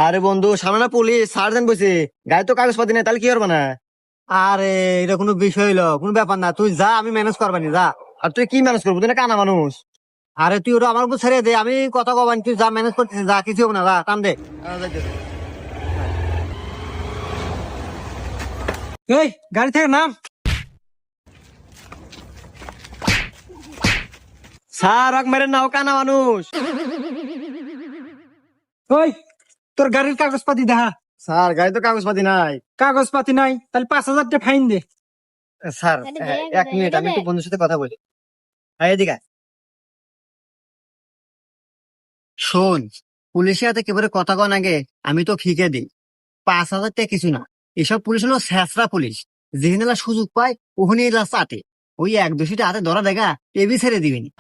আরে বন্ধু, সামনে না পুলিশ সার্জেন্ট বসে, গায়ে তো কাগজপাতি নেই, তাহলে কি করবে না? আরে এটা কোনো বিষয় হইলো, কোনো ব্যাপার না, তুই যা, আমি ম্যানেজ করবানি, যা। আর তুই কি ম্যানেজ করবো? তুই না কানা মানুষ। আরে তুই ওটা আমার উপর ছেড়ে দে, আমি কথা কবানি, তুই যা ম্যানেজ করতেছিস, যা, কিছু হবে না, যা কাম দে। যাইতেছে। এই গাড়ি থেকে নাম। স্যার রাগ মেরেন না, ও কানা মানুষ। ওই তোর গাড়ির কাগজপাতি দেখা। স্যার গায়ে তো কাগজপাতি নাই। কাগজপাতি নাই, তাহলে 5,000 টাকা ফাইন দে। স্যার, এক মিনিট, আমি একটু বন্ধুর সাথে কথা বলি। হ্যাঁ, এদিকে আয়। শোন, পুলিশের হাতে কেবলে কথা কন আগে আমি তো ঠিকে দিই। 5,000 টাকা কিছু না। এসব পুলিশ হলো স্যাঁচরা পুলিশ। যেখানে এলা সুযোগ পায় ওখানে এলা চাটে। ওই এক দোষীটা হাতে ধরা দেখা টেবি ছেড়ে দিবেনি।